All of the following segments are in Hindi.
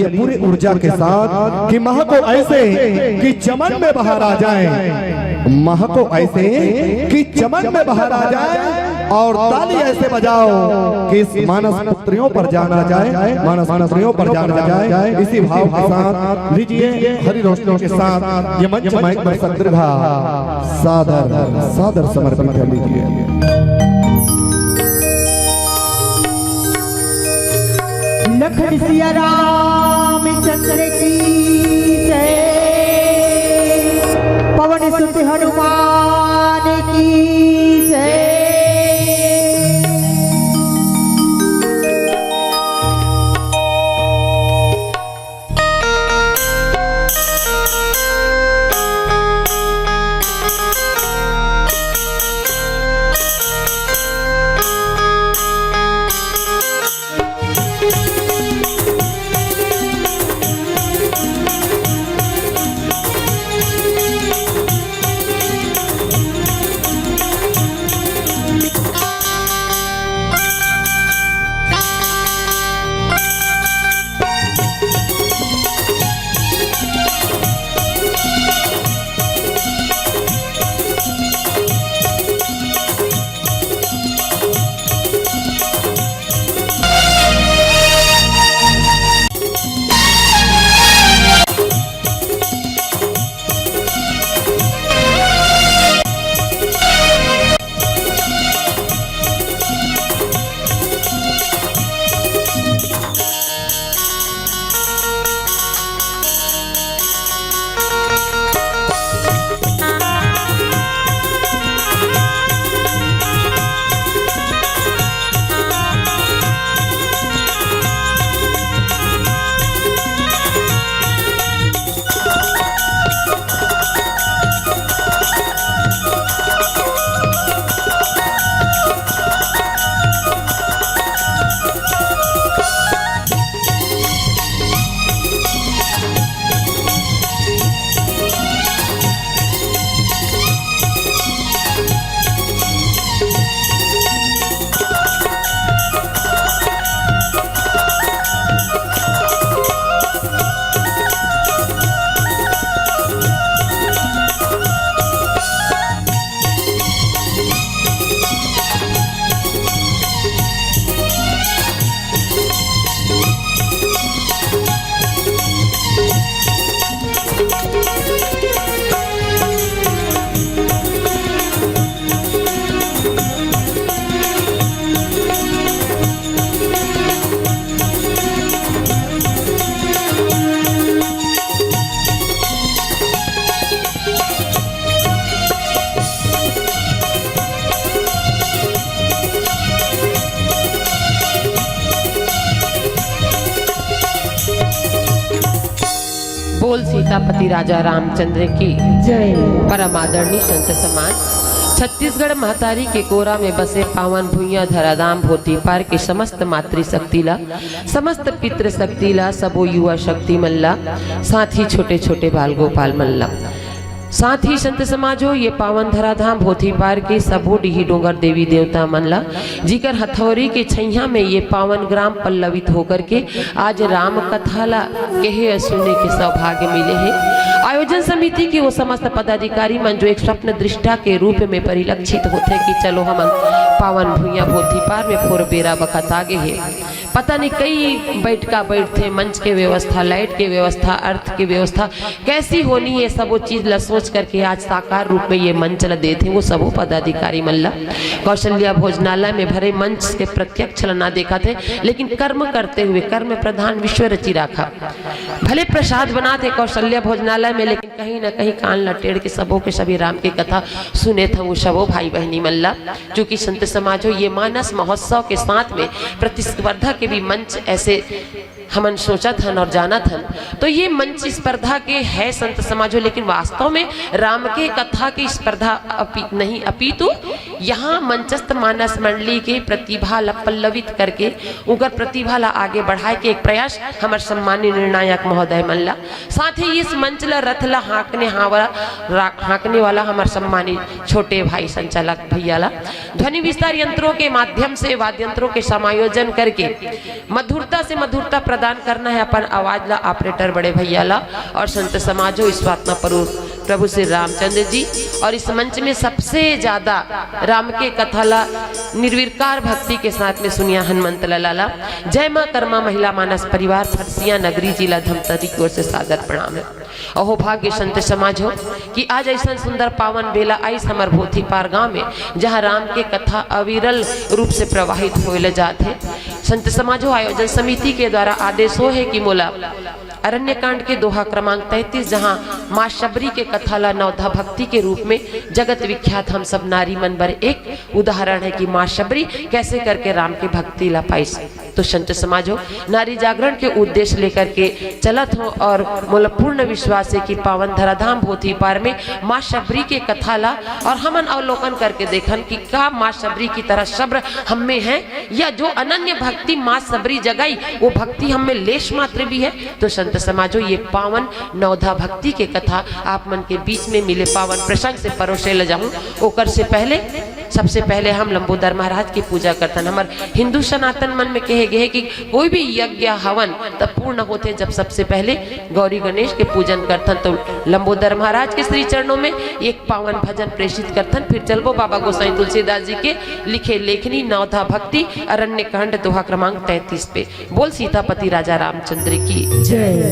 पूरी ऊर्जा के साथ कि महको ऐसे कि चमन में बाहर आ जाए, महको ऐसे कि चमन में बाहर आ जाए, और ताली ऐसे बजाओ कि इस मानस पुत्रियों पर जाना जाए, मानस पुत्रियों पर जाना जाए। इसी भाव के साथ लीजिए हरि रोशनी के साथ ये मंच माइक पर संदर्भा सादर सादर समर्पित कर लीजिए। लखन सिया रामचंद्र की जय, पवन सुत हनुमान की जय। बोल सीतापति राजा रामचंद्र की जय। परम आदरणीय संत समाज, छत्तीसगढ़ महतारी के कोरा में बसे पावन भुइया धराधाम भोती पार के समस्त मातृ शक्तिला, समस्त पितृ शक्तिला, सबो युवा शक्ति मल्ला, साथ ही छोटे छोटे बाल गोपाल मल्ला, साथ ही संत समाजो ये पावन धराधाम भोथी पार के सबो डिही डोंगर देवी देवता मनला, जिकर हथौरी के छैया में ये पावन ग्राम पल्लवित होकर के आज राम कथा ला कहे सुनने के सौभाग्य मिले हैं। आयोजन समिति के वो समस्त पदाधिकारी मन जो एक स्वप्न दृष्टा के रूप में परिलक्षित होते कि चलो हम पावन भुइया भोथी पार में फोर बेरा बखत आगे है, पता नहीं कई बैठका बैठते, मंच के व्यवस्था, लाइट के व्यवस्था, अर्थ की व्यवस्था कैसी होनी है, सब वो चीज ला सोच करके आज साकार रूप में ये मंच ला देते वो सबो पदाधिकारी मल्ला कौशल्या भोजनालय में भरे मंच के प्रत्यक्ष ना देखा थे, लेकिन कर्म करते हुए कर्म प्रधान विश्व रची राखा। भले प्रसाद बनाते कौशल्या भोजनालय में, लेकिन कहीं ना कहीं कान लटेड़ के सबों के सभी राम की कथा सुने थे वो सबो भाई बहनी मल्ला। चूंकि संत समाजो ये मानस महोत्सव के साथ में प्रतिस्पर्धा के भी मंच ऐसे हमन सोचा था और जाना था, तो ये मंच स्पर्धा के है संत समाजो, लेकिन वास्तव में राम के कथा की स्पर्धा नहीं, अपितु यहाँ मंचस्थ मानस मंडली के प्रतिभा ला पल्लवित करके उनकर प्रतिभा ला आगे बढ़ाए के एक प्रयास हमारे सम्मानीय निर्णायक महोदय मल्ला। साथ ही इस मंच ला रथ ला हाँकने वाला हमारे सम्मानित छोटे भाई संचालक भैया ला ध्वनि विस्तार यंत्रों के माध्यम से वाद्य यंत्रों के समायोजन करके मधुरता से मधुरता प्रदान करना है अपन आवाज ला ऑपरेटर बड़े भैया ला और संत समाजो इस बात पर प्रभु श्री रामचंद्र जी। और इस मंच में सबसे ज्यादा राम के कथा ला निर्विकार भक्ति के साथ में सुनिया हनुमंत लाला। जय माँ कर्मा महिला मानस परिवार फरसिया नगरी जिला धमतरी की ओर से सादर प्रणाम है। अहो भाग्य संत समाज हो कि आज ऐसा सुंदर पावन बेला आई समर भूथी पार गांव में जहां राम के कथा अविरल रूप से प्रवाहित होले जाते। संत समाजो आयोजन समिति के द्वारा आदेश हो है कि मोला अरण्य कांड के दोहा क्रमांक 33 जहां माँ शबरी के कथा ला नवधा भक्ति के रूप में जगत विख्यात हम सब नारी मन बर एक उदाहरण है कि माँ शबरी कैसे करके राम की भक्ति ला पाई। तो संत समाजो नारी जागरण के उद्देश्य लेकर के चलत हो और मोला पूर्ण विश्वास है कि पावन धराधाम भूथी पार में माँ शबरी के कथा ला और हमन अवलोकन करके देखन कि का माँ शबरी की तरह शब्र हम में है या जो अनन्य भक्ति माँ शबरी जगाई वो भक्ति हम में लेश मात्र भी है। तो संत समाजो ये पावन नवधा भक्ति के कथा आप मन के बीच में मिले पावन प्रसंग से परोसे ले जाऊं। ओकर से पहले सबसे पहले हम लंबोदर महाराज की पूजा करतन। हमार हिंदू सनातन मन में कहे गए कि कोई भी यज्ञ हवन तब पूर्ण होते जब सबसे पहले गौरी गणेश के पूजन करथन। तो लंबोदर महाराज के श्री चरणों में एक पावन भजन प्रेषित करथन। फिर चलबो बाबा गोसाई तुलसीदास जी के लिखे लेखनी नवधा भक्ति अरण्य कांड दोहा क्रमांक 33 पे। बोल सीतापति राजा रामचंद्र की जय।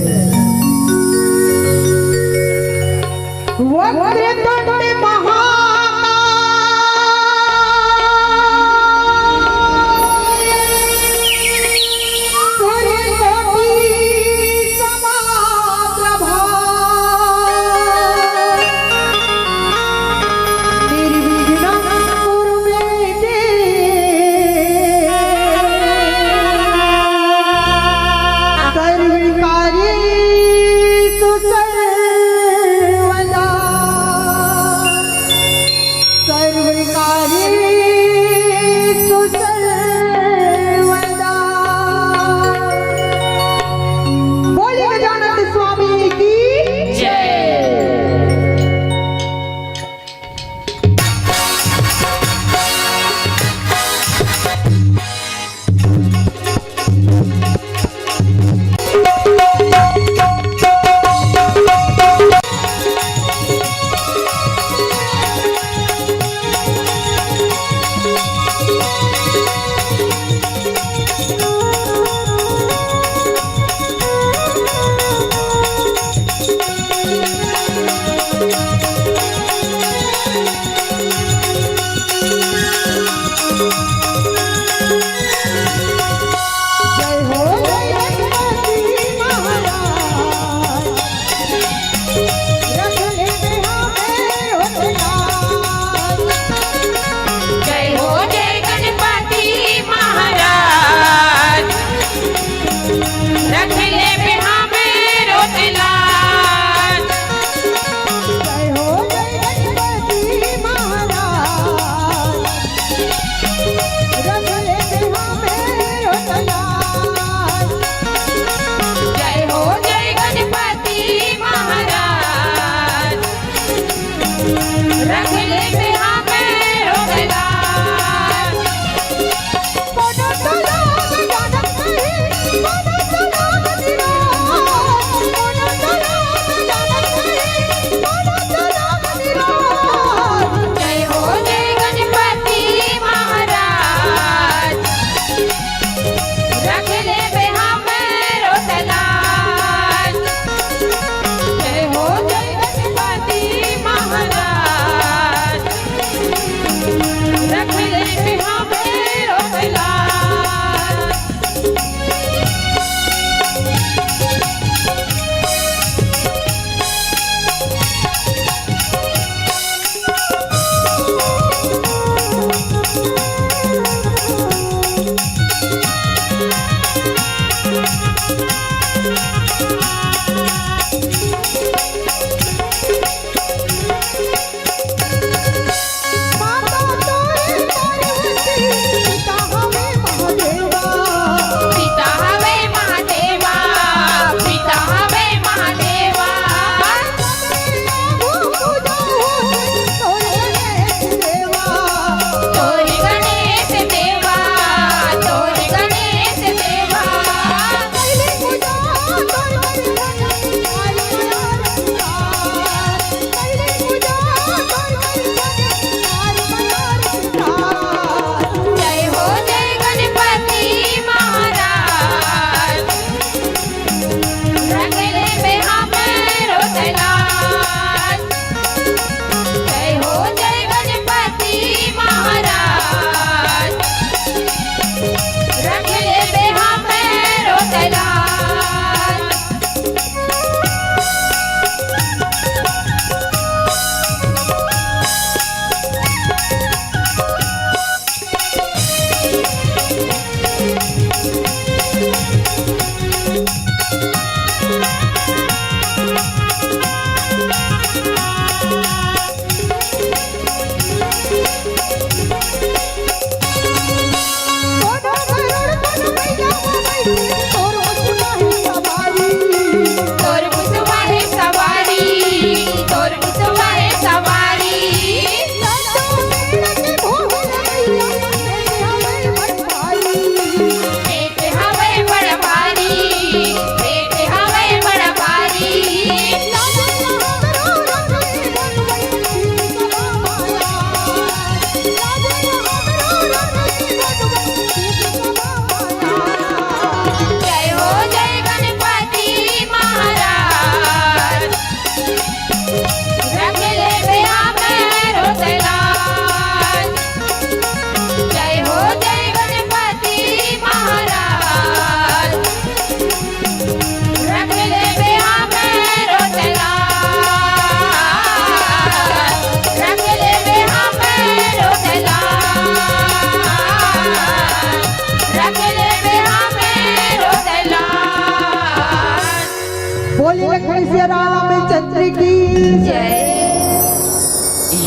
रामचंद्र की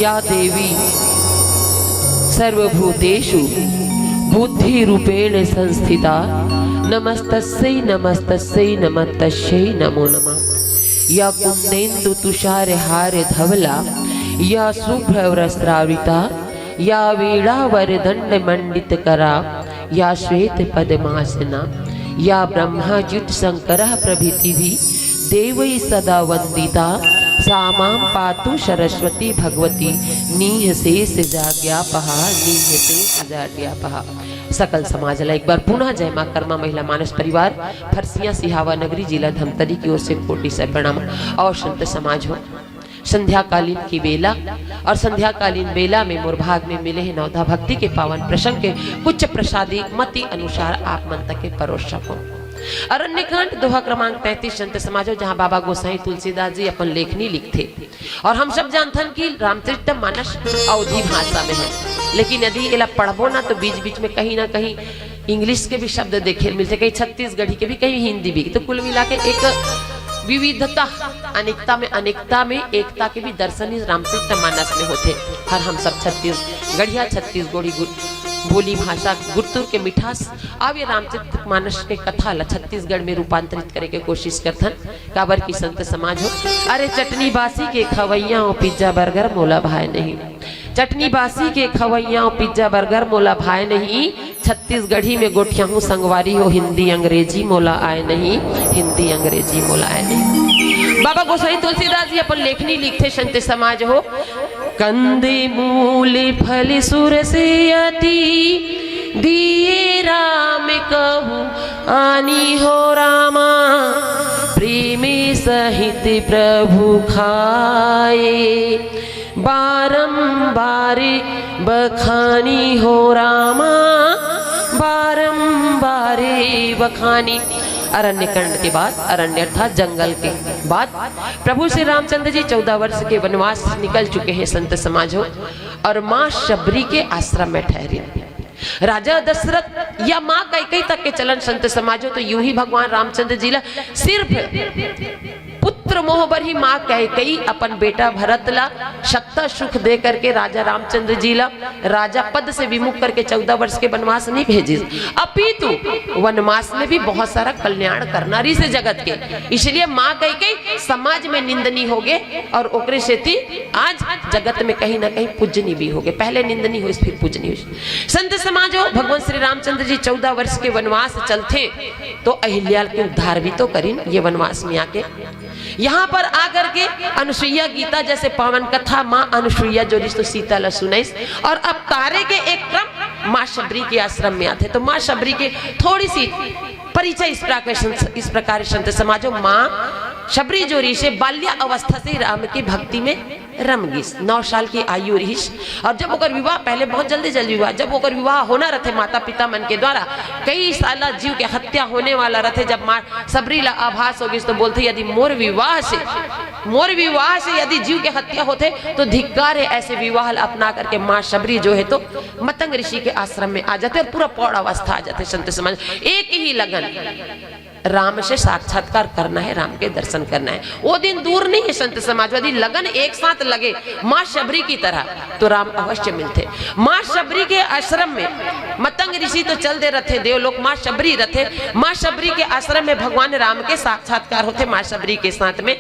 या देवी सर्वभूतेषु बुद्धि रूपेण संस्थिता नमस्तस्यै नमस्तस्यै नमस्तस्यै नमो नमः। या कुंदेन्दु तुषार हार धवला या शुभ्रवस्त्रावृता या वीणावर दंड मंडित करा या श्वेत पद्मासना या ब्रह्माच्युत शंकरः प्रभृति भी देवै सदा वंदिता सामां पातु सरस्वती भगवती नीह शेष जाग्यापहा नीह शेष जाग्यापहा। सकल समाज एक बार पुनः जय मां कर्मा महिला मानस परिवार फरसिया सिहावा नगरी जिला धमतरी की ओर से कोटि से प्रणाम। और संत समाज हो संध्याकालीन की बेला और संध्याकालीन बेला में मुरभाग में मिले हैं नवधा भक्ति के पावन प्रसंग के कुछ प्रसादी मति अनुसार आप मन तक के परोसा हो। अरण्यकांड दोहा क्रमांक 33 संत समाजो जहाँ बाबा गोसाई तुलसीदास जी अपन लेखनी लिखते और हम सब जानथन कि रामचरितमानस अवधी भाषा में है, लेकिन यदि इला पढ़बो ना तो बीच बीच में कहीं ना कहीं इंग्लिश के भी शब्द देखे मिलते, कहीं छत्तीसगढ़ी के भी कहीं हिंदी भी, तो कुल मिला के एक विविधता अनेकता में एकता के भी दर्शन इस रामचरितमानस में होते। हर हम सब छत्तीसगढ़िया छत्तीसगढ़ी बोली भाषा गुर्तुर के मिठास अब ये रामचरितमानस के कथा ला छत्तीसगढ़ में रूपांतरित करे के कोशिश करथन। काबर की संत समाज हो अरे चटनी बासी के खवैया हो पिज्जा बर्गर मोला भाई नहीं, चटनी बासी के खवैया हो पिज्जा बर्गर मोला भाई नहीं, छत्तीसगढ़ी में गोठिया हूँ संगवारी हो हिंदी अंग्रेजी मोला आए नहीं, हिंदी अंग्रेजी मोला आए नहीं। बाबा गोसाई तुलसीदास जी अपन लेखनी लिखते संत समाज हो कंदे मूल फल सुर से अति दिए राम कहूँ आनी हो रामा प्रेमी सहित प्रभु खाए बारंबार बखानी हो रामा बारंबार बखानी। अरण्यकांड के बाद अरण्य अर्थात जंगल के बाद प्रभु श्री रामचंद्र जी 14 वर्ष के वनवास निकल चुके हैं संत समाज हो और माँ शबरी के आश्रम में ठहरे। राजा दशरथ या माँ कैकेयी तक के चलन संत समाज हो तो यूं ही भगवान रामचंद्र जी ला सिर्फ पुत्र मोह बर ही माँ कैकेयी अपन बेटा भरत ला सत्ता सुख दे करके राजा रामचंद्र जी ला राजा पद से विमुख करके 14 वर्ष के वनवास नहीं भेजी, अपितु वनवास में भी बहुत सारा कल्याण करना रही से जगत के, इसलिए माँ कैकेयी समाज में निंदनी हो गए और ओकरे सेती आज जगत में कहीं ना कहीं पूजनी भी हो गए। पहले निंदनी हुई फिर पूजनी हुई। संत समाज हो भगवान श्री रामचंद्र जी 14 वर्ष के वनवास चलते तो अहिल्या के उद्धार भी तो करीन ये वनवास में आके। यहाँ पर आकर के अनुसुईया गीता जैसे पावन कथा माँ अनुसुईया जो रिश्तो सीता ला सुनाइस और अब तारे के एक क्रम माँ शबरी के आश्रम में आते तो माँ शबरी के थोड़ी सी परिचय इस प्रकार संत समाजों माँ शबरी जो ऋषि बाल्या अवस्था से राम की भक्ति में रमगिस 9 साल की आयु रहीस। और जब ओकर विवाह पहले बहुत जल्दी हुआ, जब ओकर विवाह होना रहे माता पिता मन के द्वारा कई साल जीव के हत्या होने वाला रहे। जब माँ सबरी ला आभास होगी तो बोलते यदि मोर विवाह से यदि जीव के हत्या होते तो धिक्कार है ऐसे विवाह अपना करके माँ सबरी जो है तो मतंग ऋषि के आश्रम में आ जाते और पूरा पौड़ अवस्था आ जाते। संत समाज एक ही लगन राम से साक्षात्कार करना है, राम के दर्शन करना है। वो दिन दूर नहीं है संत समाज, यदि लगन एक साथ लगे माँ शबरी की तरह तो राम अवश्य मिलते। माँ शबरी के आश्रम में मतंग ऋषि तो चल दे रहे देवलोक, माँ शबरी रथे। माँ शबरी के आश्रम में भगवान राम के साक्षात्कार होते। माँ शबरी के साथ में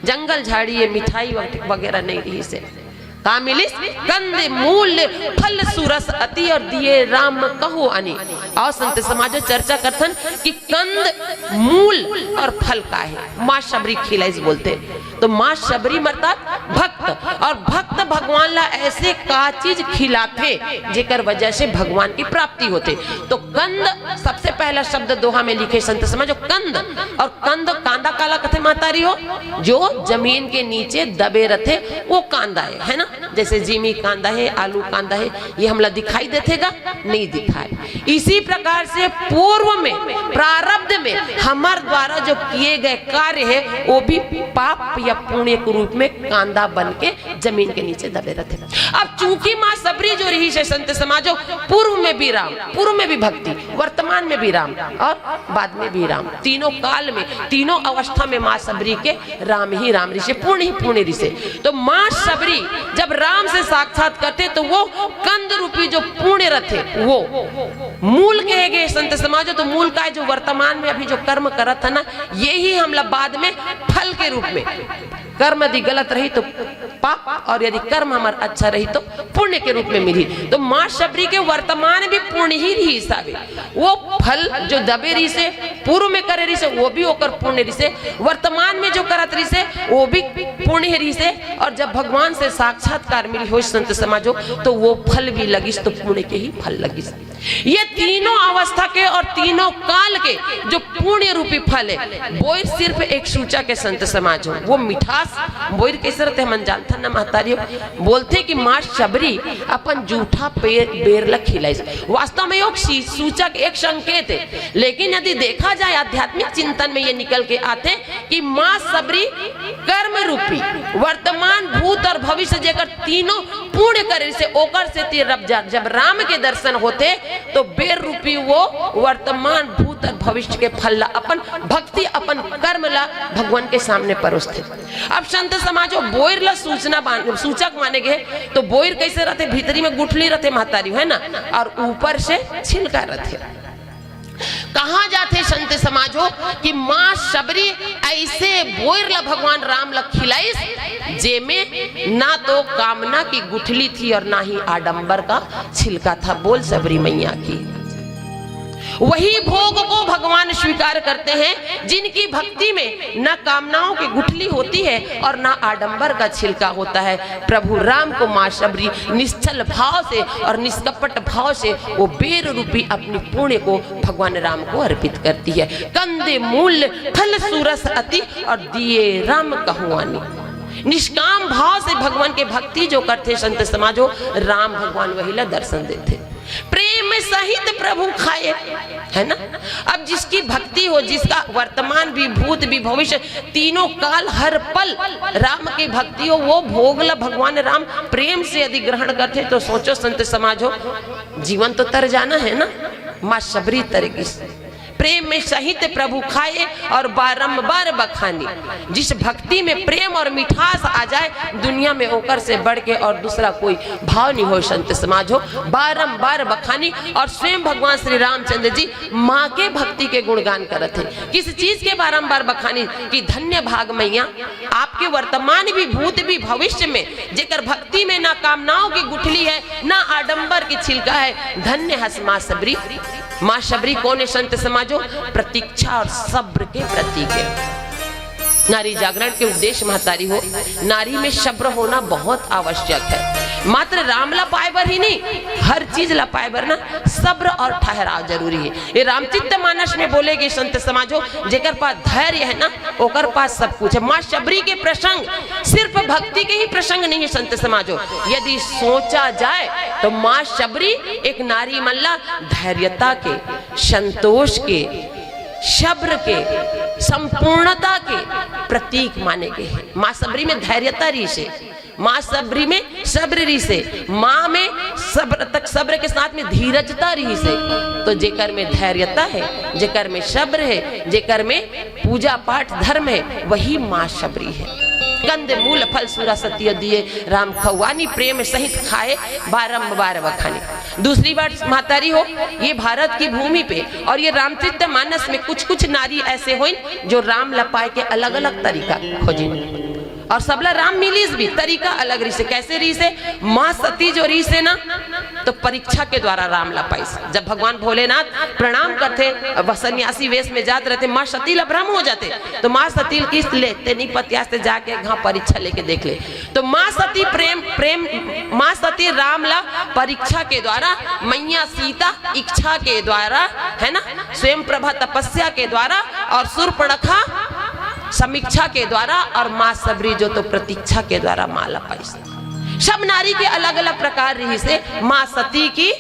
जंगल झाड़ी मिठाई वगैरह नहीं रही से का मिलिस कंद मूल फल सुरस अति और दिए राम कहो अनि। और संत समाज चर्चा करथन कि कंद मूल और फल का है माँ शबरी खिलाइस बोलते। तो माँ शबरी मरतात भक्त, और भक्त भगवान ला ऐसे का चीज खिलाते जेकर वजह से भगवान की प्राप्ति होते। तो कंद सबसे पहला शब्द दोहा में लिखे संत समाज कंद। और कंद कांदा काला कथे मातारी हो जो जमीन के नीचे दबे रथे वो कांदा है ना। जैसे जिमी कांदा है, आलू कांदा है, ये हमला दिखाई देतेगा नहीं दिखाए। इसी प्रकार से पूर्व में प्रारब्ध में हमारे द्वारा जो किए गए कार्य है वो भी पाप या पुण्य के रूप में कांदा बन के जमीन के नीचे दबे रहते। अब चूंकि माँ सबरी जो रही है संत समाजो पूर्व में भी राम, पूर्व में भी भक्ति, वर्तमान में भी राम और बाद में भी राम, तीनों काल में तीनों अवस्था में माँ सबरी के राम ही ऋषि, पूर्ण ही पूर्ण ऋषि। तो माँ सबरी जब राम से साक्षात करते तो वो कंद रूपी जो पुण्य रथे वो मूल कहे गए संत समाजो। तो मूल का है जो वर्तमान में अभी जो कर्म करत है ना, यही हमला बाद में फल के रूप में, कर्म यदि गलत रही तो पाप और यदि कर्म हमारा अच्छा रही तो पुण्य के रूप में मिली। तो माँ शबरी के वर्तमान भी पुण्य ही रही साबे, वो फल जो दबे रही से पूर्व में करे रही से वो भी होकर पुण्य रही से, वर्तमान में जो करत रही से वो भी पुण्य रही से। और जब भगवान से साक्षात्कार मिली हो संत समाजो तो वो फल भी लगिस तो पुण्य के ही फल लगिस। ये तीनों अवस्था के और तीनों काल के जो पुण्य रूपी फल है, बोर सिर्फ एक सूचा के संत समाज हो, वो मिठास बोर कैसे रहते मन जानता ना महतारी बोलते कि माँ शबरी अपन जूठा बेर लग खिलाई। वास्तव में योग सूचक एक संकेत है, लेकिन यदि देखा जाए आध्यात्मिक चिंतन में ये निकल के आते कि माँ शबरी कर्म रूपी वर्तमान भूत और भविष्य जेकर तीनों पुण्य करे से ओकर से जब राम के दर्शन होते तो बेर रूपी वो वर्तमान भूत और भविष्य के फल ला अपन भक्ति अपन कर्म ला भगवान के सामने परोसते। अब संत समाजो बोर ला सूचक माने गए तो बोर कैसे रहते, भीतरी में गुठली रहते महतारी है ना, और ऊपर से छिलका रहते। कहा जाते संत समाजो कि माँ शबरी ऐसे बोर ला भगवान राम ला खिलाइस जेमे ना तो कामना की गुठली थी और ना ही आडंबर का छिलका था। बोल सबरी मैया की वही भोग को भगवान स्वीकार करते हैं जिनकी भक्ति में न कामनाओं की गुठली होती है और न आडंबर का छिलका होता है। प्रभु राम को माँ शबरी निश्चल भाव से और निष्कपट भाव से वो बेर रूपी अपनी पुण्य को भगवान राम को अर्पित करती है। कंदे मूल फल सूरस अति और दिए राम कहुआनी। निष्काम भाव से भगवान के भक्ति जो करते संत समाजो राम भगवान वही ला दर्शन देते। प्रेम सहित प्रभु खाए है ना। अब जिसकी भक्ति हो, जिसका वर्तमान भी भूत भी भविष्य तीनों काल हर पल राम की भक्ति हो, वो भोग ला भगवान राम प्रेम से यदि ग्रहण करते तो सोचो संत समाज हो जीवन तो तर जाना है ना। माँ शबरी तरीके से प्रेम में सहित प्रभु खाए और बारंबार बखानी। जिस भक्ति में प्रेम और मिठास आ जाए दुनिया में ओकर से बढ़ के और दूसरा कोई भाव नहीं हो संत समाज हो। बारंबार बखानी और स्वयं भगवान श्री रामचंद्र जी माँ के भक्ति के गुणगान करते हैं। किस चीज के बारंबार बखानी कि धन्य भाग मैया आपके वर्तमान भी भूत भी भविष्य में जेकर भक्ति में ना कामनाओं की गुठली है ना आडंबर की छिलका है। धन्य हस माँ शबरी। माँ शबरी कौन है संत समाजो? प्रतीक्षा और सब्र के प्रतीक है। नारी जागरण के उद्देश्य महतारी हो, नारी में सब्र होना बहुत आवश्यक है। मात्र राम ला पाएबर ही नहीं, हर चीज ला पाएबर ना सब्र और ठहराव जरूरी है। ये रामचित्त मानस में बोलेगी संत समाजो, जेकर पास धैर्य है ना ओकर पास सब कुछ है। माँ शबरी के प्रसंग सिर्फ भक्ति के ही प्रसंग नहीं है संत समाजो, यदि सोचा जाए तो माँ शबरी एक नारी मल्ला धैर्यता के, संतोष के, शब्र के, संपूर्णता के प्रतीक माने गए हैं। माँ शबरी में धैर्यता रीस है, माँ शबरी में सब्र रीस है, माँ में सब्र के साथ में धीरजता रीस है। तो जेकर में धैर्यता है, जेकर में सब्र है, जेकर में पूजा पाठ धर्म है, वही माँ शबरी है। कंद मूल फल सूरा सत्य दिए, राम खवानी प्रेम सहित खाए बारंबार बखाने। दूसरी बात मातारी हो, ये भारत की भूमि पे और ये रामचित्त मानस में कुछ कुछ नारी ऐसे हुई जो राम लपाए के अलग अलग तरीका खोजी, और सबला राम मिलीस भी तरीका अलग रीस है। कैसे रीस है? माँ सती जो रीस है ना, तो परीक्षा के द्वारा राम लपाई। जब भगवान भोलेनाथ प्रणाम करते, सन्यासी वेश में जाते रहते, माँ सती ला भ्रम हो जाते, तो माँ सती किस्त लेते नहीं पत्यास से जाके यहाँ परीक्षा लेके देख ले। तो माँ सती माँ सती राम ला परीक्षा के द्वारा, मैया सीता इच्छा के द्वारा, है ना, स्वयं प्रभा तपस्या के द्वारा, और शूर्पणखा समीक्षा के द्वारा, और माँ शबरी जो तो प्रतीक्षा के द्वारा माला पाई। सब नारी के अलग अलग प्रकार रही से, माँ सती की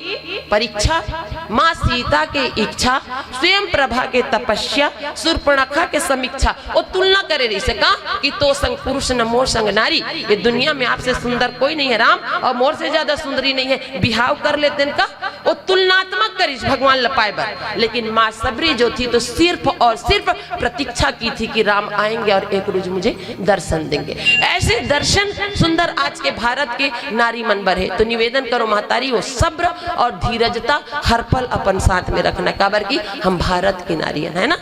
परीक्षा, माँ सीता के इच्छा, स्वयं प्रभा के तपस्या, शूर्पणखा के समीक्षा। और तुलना करे रही से कहा कि तो संग पुरुष न मोर संग नारी, ये दुनिया में आपसे सुंदर कोई नहीं है राम, और मोर से ज्यादा सुंदरी नहीं है, बिहाव कर लेते इनका। वो तुलनात्मक करीस भगवान लपाए बर। लेकिन माँ शबरी जो थी तो सिर्फ और सिर्फ प्रतीक्षा की थी कि राम आएंगे और एक रोज मुझे दर्शन देंगे। ऐसे दर्शन सुंदर आज के भारत के नारी मनबर है। तो निवेदन करो महतारी हो, सब्र और धीरजता हर पल अपन साथ में रखना, काबर की हम भारत की नारी है ना।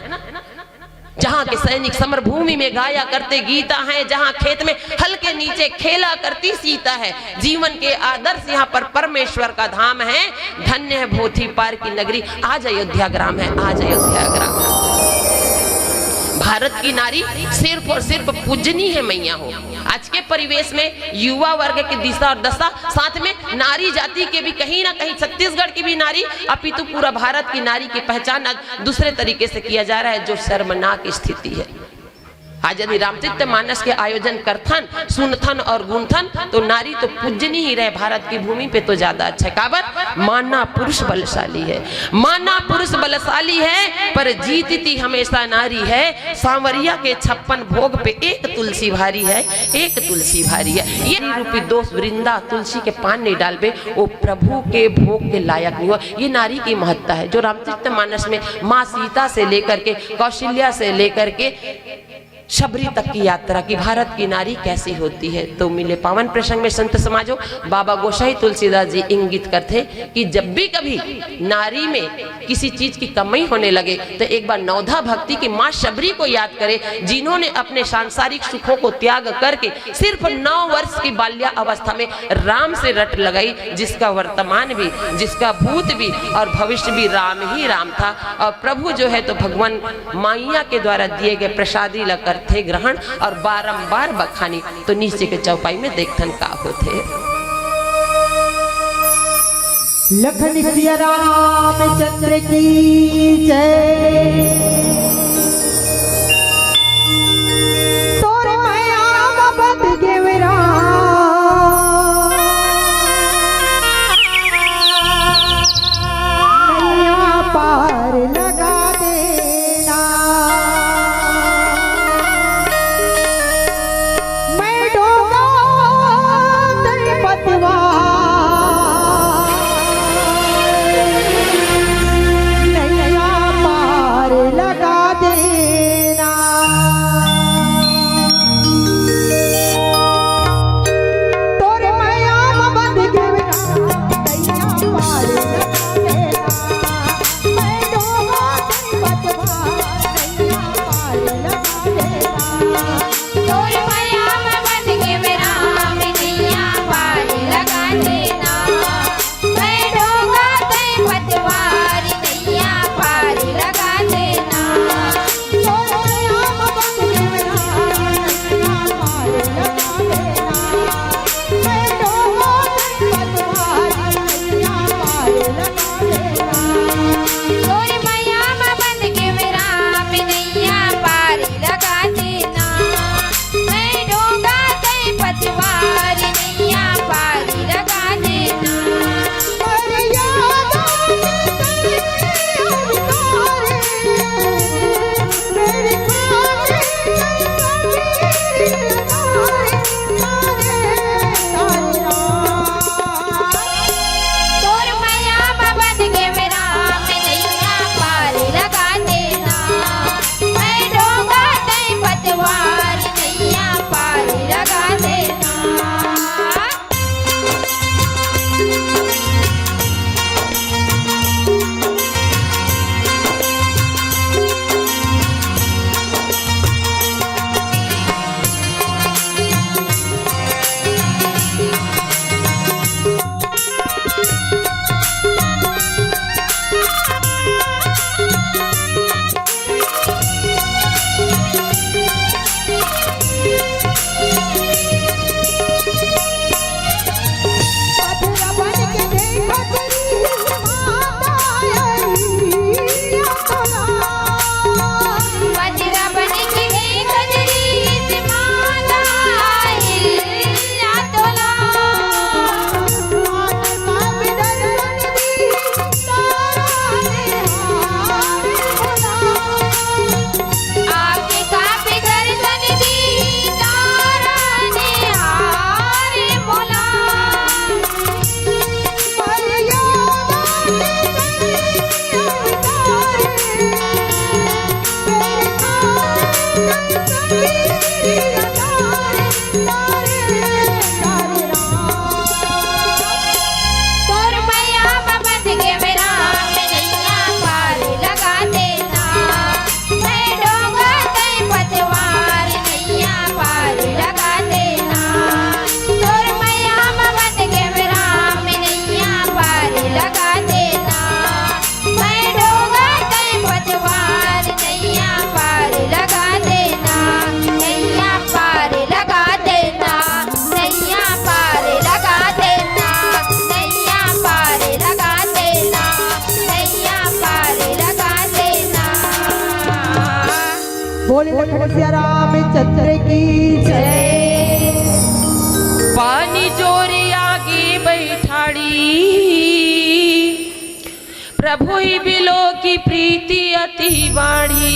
जहाँ के सैनिक समर भूमि में गाया करते गीता है, जहाँ खेत में हल के नीचे खेला करती सीता है, जीवन के आदर्श यहाँ पर परमेश्वर का धाम है। धन्य है भोथी पार की नगरी, आज अयोध्या ग्राम है, आज अयोध्या ग्राम है। भारत की नारी सिर्फ और सिर्फ पूजनीय है मैया हो। आज के परिवेश में युवा वर्ग की दिशा और दशा, साथ में नारी जाति के भी कहीं ना कहीं, छत्तीसगढ़ की भी नारी अपितु पूरा भारत की नारी की पहचान आज दूसरे तरीके से किया जा रहा है, जो शर्मनाक स्थिति है। आज यदि रामचित्त मानस के आयोजन करथन, सुनथन और गुनथन, तो नारी तो पूजनी ही रहे भारत की भूमि पे तो ज्यादा अच्छा। काबर? माना पुरुष बलशाली है, माना पुरुष बलशाली है, पर जीतती हमेशा नारी है। सांवरिया के 56 भोग पे एक तुलसी भारी है, एक तुलसी भारी है। ये रूपी दोष वृंदा तुलसी के पान नहीं डालबे, वो प्रभु के भोग के लायक नहीं हुआ। ये नारी की महत्ता है, जो रामचित्त मानस में माँ सीता से लेकर के, कौशल्या से लेकर के शबरी तक की यात्रा की भारत की नारी कैसी होती है। तो मिले पावन प्रसंग में संत समाजो, बाबा गोसाई तुलसीदास जी इंगित करते कि जब भी कभी नारी में किसी चीज की कमी होने लगे तो एक बार नवधा भक्ति की माँ शबरी को याद करे, जिन्होंने अपने सांसारिक सुखों को त्याग करके सिर्फ 9 वर्ष की बाल्या अवस्था में राम से रट लगाई, जिसका वर्तमान भी, जिसका भूत भी और भविष्य भी राम ही राम था। और प्रभु जो है तो भगवान माइया के द्वारा दिए गए प्रसादी लकर थे ग्रहण और बारंबार बखानी। तो नीचे के चौपाई में देखथन का होते। लखन सिया रामचंद्र की जय। तोरे माया बद गेवरा नैया पार लगा देना। मैं डोगा तेरे पतवा नैया पार लगा बोले लखन सिया रामचंद्र की जय। पानी चोरी आगे बैठाड़ी, प्रभु ही बिलो की प्रीति अति बाढ़ी।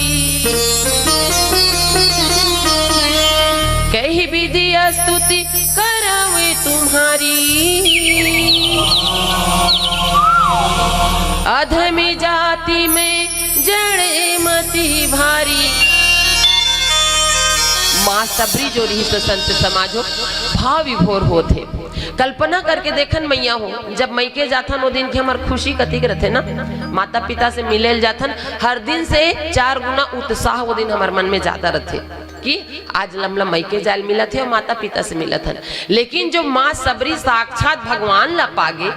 कही विधि स्तुति करावे तुम्हारी, अधमी जाति में जड़े मती भारी। माँ सबरी जो रही तो संत समाजो भाव विभोर होते। कल्पना करके देखन मैया हो, जब मई के जाथन वो दिन के हमार खुशी कतिक रहते ना, माता पिता से मिले जाथन, हर दिन से 4 गुना उत्साह वो दिन हमार मन में ज्यादा रहते कि आज लमला मई के जाल मिला थे और माता पिता से मिला था। लेकिन जो माँ सबरी साक्षात भगवान ला पागे,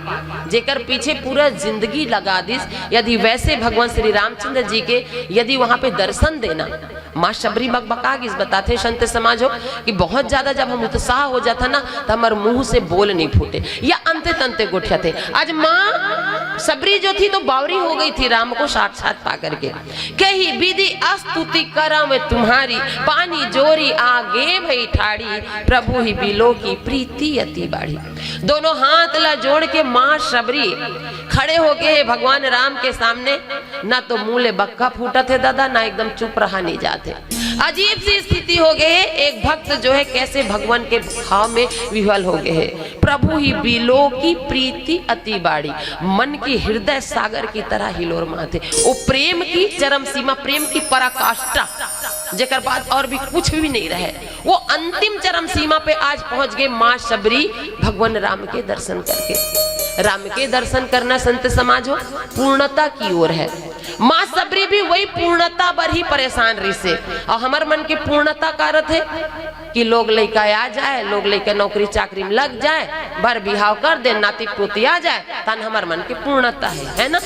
जेकर पीछे पूरा जिंदगी लगा दिस, यदि वैसे भगवान श्री रामचंद्र जी के यदि वहां पे दर्शन देना, माँ सबरी बकबकागिस बताते संत समाज हो कि बहुत ज्यादा जब हम उत्साह हो जाता ना तो हमारे मुंह से बोल नहीं फूटे या अंते तंते गोठिया थे। आज माँ सबरी जो थी तो बावरी हो गई थी राम को साक्षात पा करके। कही विधि स्तुति करम तुम्हारी, पानी जोरी आगे भई ठाड़ी, प्रभु ही बिलो की प्रीति अति बाढ़ी। दोनों हाथ ला जोड़ के माँ सबरी खड़े हो गए भगवान राम के सामने। ना तो मुंह बक्का फूटा थे दादा, ना एकदम चुप रहा नहीं जाते। अजीब सी स्थिति हो गए। एक भक्त जो है कैसे भगवान के भाव में विह्वल हो गए। प्रभु ही बिलो की प्रीति अति बाड़ी, मन की हृदय सागर की तरह हिलोर माथे। वो प्रेम की चरम सीमा, प्रेम की पराकाष्ठा, जेकर बाद और भी कुछ भी नहीं रहे, वो अंतिम चरम सीमा पे आज पहुंच गए माँ सबरी भगवान राम के दर्शन करके। राम के दर्शन करना संत समाज हो पूर्णता की ओर है। माँ सबरी भी वही पूर्णता पर ही परेशान रही से। और हमार मन की पूर्णता कारत है कि लोग लड़का आ जाए, लोग लड़का नौकरी चाकरी में लग जाए, बर बिहाव कर दे, नाती पोती आ जाए, तन हमार मन की पूर्णता है ना।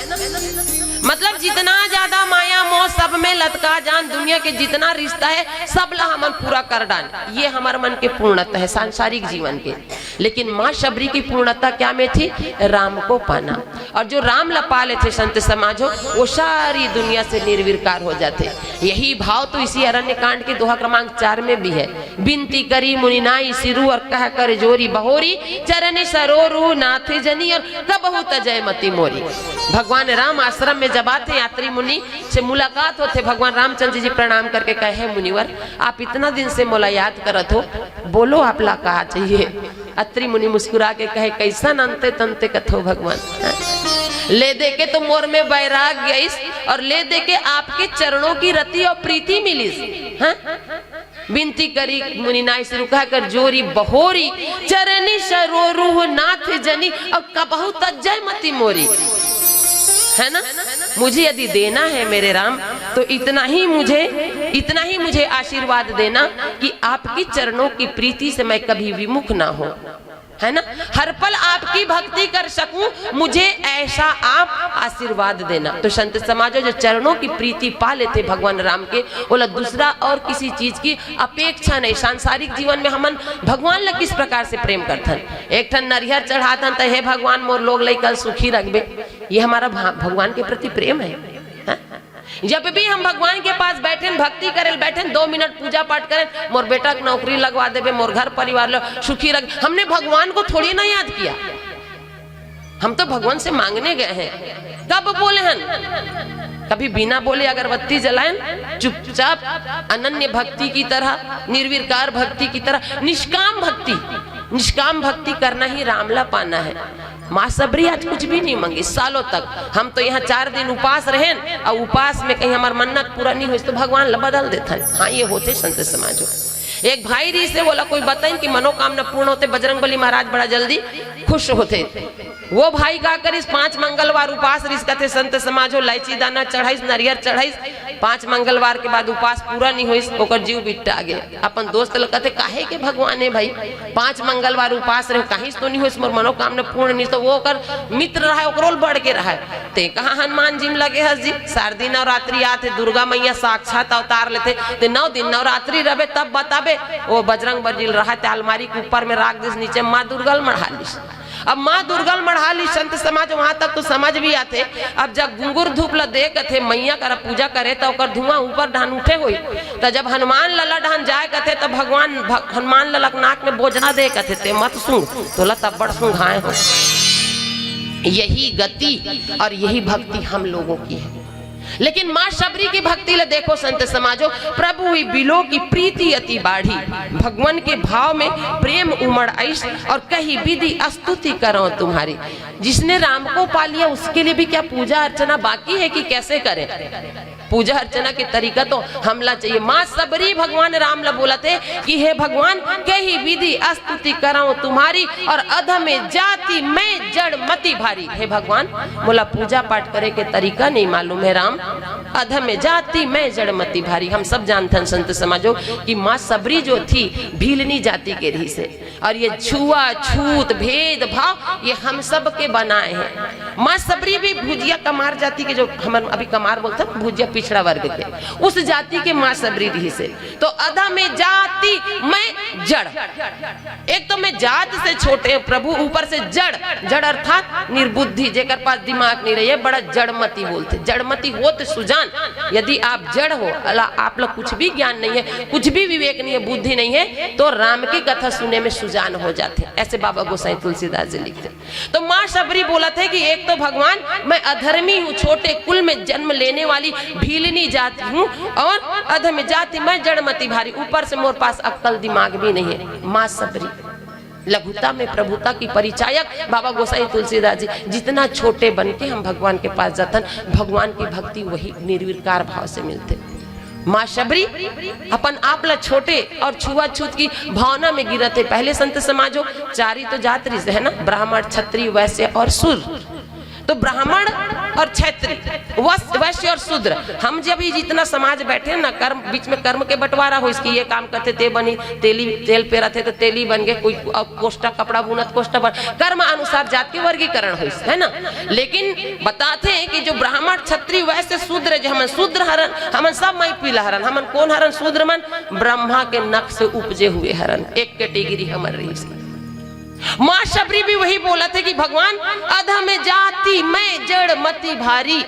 मतलब जितना ज्यादा माया मोह सब में लटका जान, दुनिया के जितना रिश्ता है सब ला हमन पूरा कर डाल, ये हमारे मन की पूर्णता है सांसारिक जीवन के। लेकिन माँ शबरी की पूर्णता क्या में थी? राम को पाना। और जो राम ला पा लेते संत समाज हो, वो सारी दुनिया से निर्विकार हो जाते। यही भाव तो इसी अरण्य कांड के दोहा क्रमांक 4 में भी है। बिनती करी मुनिनाई सिरु और कह कर जोरी बहोरी, चरण सरोरु नाथ जनी और कबहु तजय मति मोरी। भगवान राम आश्रम में जब आते यात्री मुनि से मुलाकात होते, भगवान रामचंद्र जी प्रणाम करके कहे, मुनिवर आप इतना दिन से मोला याद करत हो, बोलो आप ला कहा चाहिए। अत्रि मुनि मुस्कुरा के कहे, कैसा नंते तंते कथो भगवान, ले दे के तो मोर में बैराग गईस और ले दे के आपके चरणों की रति और प्रीति मिलीस। हाँ? बिनती करी मुनिनाई से रुका कर जोरी बहोरी, चरणी सरोरु नाथ जनी और कबहु तजय मति मोरी। है ना, मुझे यदि देना है मेरे राम तो इतना ही मुझे आशीर्वाद देना कि आपकी चरणों की प्रीति से मैं कभी विमुख ना हो, है ना, हर पल आपकी भक्ति कर सकूं, मुझे ऐसा आप आशीर्वाद देना। तो संत समाजों जो चरणों की प्रीति पा लेते भगवान राम के, बोला दूसरा और किसी चीज की अपेक्षा नहीं। सांसारिक जीवन में हमन भगवान लग किस प्रकार से प्रेम करथन, एक ठन नरिहर चढ़ातन तो हे भगवान मोर लोग लइकल सुखी रखबे, ये हमारा भगवान के प्रति प्रेम है। जब भी हम भगवान के पास बैठे भक्ति करें, बैठे 2 मिनट पूजा पाठ करें, मोर बेटा की नौकरी लगवा देवे, मोर घर परिवार लोग सुखी रख, हमने भगवान को थोड़ी ना याद किया। हम तो भगवान से मांगने गए हैं। कब बोले हैं? कभी बिना बोले अगरबत्ती जलाएं, चुपचाप अनन्य भक्ति की तरह, निर्विकार भक्ति की तरह, निष्काम भक्ति करना ही रामला पाना है। माँ सबरी आज कुछ भी नहीं मांगी सालों तक। हम तो यहाँ 4 दिन उपास रहे और उपास में कहीं हमार मन्नत पूरा नहीं हुई तो भगवान बदल देता है। हाँ, ये होते संत समाजों। एक भाई री से बोला कोई बताए कि मनोकामना पूर्ण होते, बजरंगबली महाराज बड़ा जल्दी खुश होते। वो भाई का कर 5 मंगलवार उपास रिस कहते संत समाजो, लाइची दाना चढ़ाई, नारियल चढ़ाई, 5 मंगलवार के बाद उपास पूरा नहीं हुई, ओकर जीव बिट्टा गए। अपन दोस्त लोग कहते काहे के भगवान है भाई, 5 मंगलवार उपास रहे कहीं तो नहीं हुई, मोर मनोकामना पूर्ण नहीं, तो वो कर मित्र रहा है, ओकरोल बढ़ के रहा है। ते कहा हनुमान जी में लगे हस जी, शारदी नवरात्रि आते, दुर्गा मैया साक्षात अवतार लेते, ते 9 दिन नवरात्रि रहे तब बताबे। वो बजरंग बली रहा, अलमारी के ऊपर में राख दिस, नीचे माँ दुर्गा मढ़ा लिस। अब माँ दुर्गल मढ़ाली संत समाज वहां तक तो समझ भी आते। अब जब गुंगुर धूप ल दे कथे मैया कर पूजा करे तो ओकर धुआं ऊपर ढान उठे हुई। तो जब हनुमान लला ढान जाए कथे तो भगवान हनुमान ललक नाक में बोझना दे कथे ते मत सुन तो तब बड़ सुंघाए हो। यही गति और यही भक्ति हम लोगों की है। लेकिन माँ शबरी की भक्ति ले देखो संत समाजो, प्रभु ही बिलो की प्रीति अति बाढ़ी, भगवान के भाव में प्रेम उमड़ आइस और कही विधि स्तुति करो तुम्हारी। जिसने राम को पा लिया उसके लिए भी क्या पूजा अर्चना बाकी है कि कैसे करें? पूजा अर्चना के तरीका तो हमला चाहिए। माँ सबरी भगवान राम ला बोला थे कि हे भगवान कही विधि स्तुति कराऊं तुम्हारी और अध में जाति मैं जड़ मति भारी। हे भगवान बोला पूजा पाठ करे के तरीका नहीं मालूम है राम, अध में जाति मैं जड़ मति भारी। हम सब जानते हैं संत समाजो कि माँ सबरी जो थी भीलनी जाति के रही से, और ये छुआ छूत भेद भाव ये हम सब के बनाए हैं। माँ सबरी भी भुजिया कमार जाति के, जो हम अभी कमार बोलते हैं भुजिया पिछड़ा वर्ग के, उस जाति के माँ सबरी रही से। तो अधा में जाति मैं जड़, एक तो मैं जात से छोटे प्रभु, ऊपर से जड़, जड़ अर्थात निर्बुद्धि, जेकर पास दिमाग नहीं रही है, बड़ा जड़मती बोलते। जड़मती हो तो सुजान, यदि आप जड़ हो अल्लाह आप लोग कुछ भी ज्ञान नहीं है, कुछ भी विवेक नहीं है, बुद्धि नहीं है, तो राम की कथा सुनने में सुजान हो जाते। ऐसे बाबा गोसाई तुलसीदास जी लिखते। तो माँ सबरी बोला था कि एक तो भगवान मैं अधर्मी हूँ, छोटे कुल में जन्म लेने वाली भीलनी जाति हूँ, और अध में जाति मैं जड़मती भारी, ऊपर से मोर पास अक्कल दिमाग भी नहीं है। माँ सबरी लघुता में प्रभुता की परिचायक बाबा गोसाई तुलसीदास जी, जितना छोटे बन के हम भगवान के पास जातन, भगवान की भक्ति वही निर्विकार भाव से मिलते। माँ शबरी अपन आप ला छोटे और छुआछूत की भावना में गिरते। पहले संत समाजो चारी तो जात रिस है ना, ब्राह्मण क्षत्रिय वैश्य और शूद्र। तो ब्राह्मण और क्षत्रिय वैश्य और शूद्र, हम जब ही जितना समाज बैठे ना, कर्म बीच में कर्म के बंटवारा हो, इसकी ये काम करते ते बनी तेली, तेल पेरा थे तो तेली बन गए, कोई कोष्टा कपड़ा बुनत कोष्टा बन, कर्म अनुसार जात के वर्गीकरण हो, है ना। लेकिन बताते हैं कि जो ब्राह्मण क्षत्रिय वैश्य शूद्र, जो हम शूद्र हरन, हम सब मई पीला हरन, हम कौन हरन? शूद्र मन ब्रह्मा के नख से उपजे हुए हरन, एक कैटेगरी हमर रही। माँ शबरी भी वही बोला था कि भगवान अधा में जाति मैं जड़ मति भारी,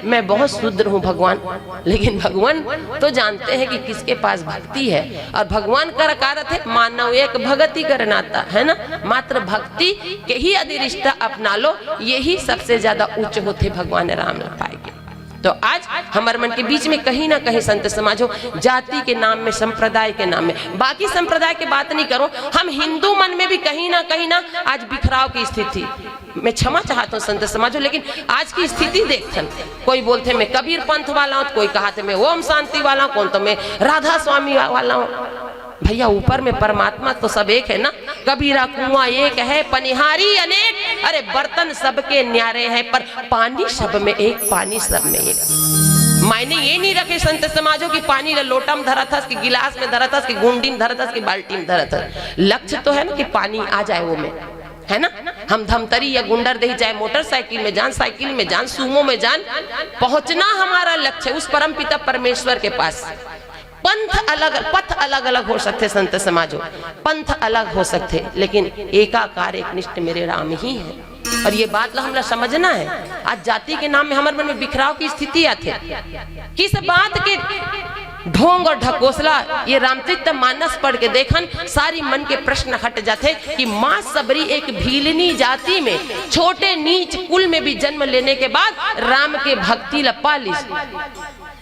मैं बहुत शूद्र हूँ भगवान। लेकिन भगवान तो जानते हैं कि किसके पास भक्ति है, और भगवान कर कारत है मानव एक भगति करनाता, है ना। मात्र भक्ति के ही यदि रिश्ता अपना लो, यही सबसे ज्यादा उच्च होते भगवान राम पाएंगे। तो आज हमारे मन के बीच में कहीं ना कहीं संत समाजो जाति के नाम में, संप्रदाय के नाम में, बाकी संप्रदाय की बात नहीं करो, हम हिंदू मन में भी कहीं ना आज बिखराव की स्थिति। मैं क्षमा चाहता हूँ संत समाजो, लेकिन आज की स्थिति देखन, कोई बोलते मैं कबीर पंथ वाला हूँ, कोई कहते मैं ओम शांति वाला हूँ, कौन तो मैं राधा स्वामी वाला हूँ। भैया ऊपर में परमात्मा तो सब एक है ना। कबीरा कुआं एक है पनिहारी अनेक, अरे बर्तन सबके न्यारे हैं पर पानी सब में एक, पानी सब में एक। मायने ये नहीं रखे संत समाजों की पानी लोटा में धरा था, कि गिलास में धरा था, कि गुंडी में धरा था, कि बाल्टी में धरा था। लक्ष्य तो है ना कि पानी आ जाए वो में, है ना। हम धमतरी या गुंडर दे चाहे मोटरसाइकिल में जान, साइकिल में जान, सुमो में जान, पहुंचना हमारा लक्ष्य उस परम पिता परमेश्वर के पास। पंथ अलग, पथ अलग अलग हो सकते संत समाजो, पंथ अलग हो सकते, लेकिन एकाकार एक निष्ठ मेरे राम ही है। और ये बात हमरा समझना है। आज जाति के नाम में हमारे मन में बिखराव की स्थिति आती है, किस बात के ढोंग और ढकोसला। ये रामचरित मानस पढ़ के देखन सारी मन के प्रश्न हट जाते कि माँ सबरी एक भीलनी जाति में, छोटे नीच कुल में भी जन्म लेने के बाद राम के भक्ति ला पालिस,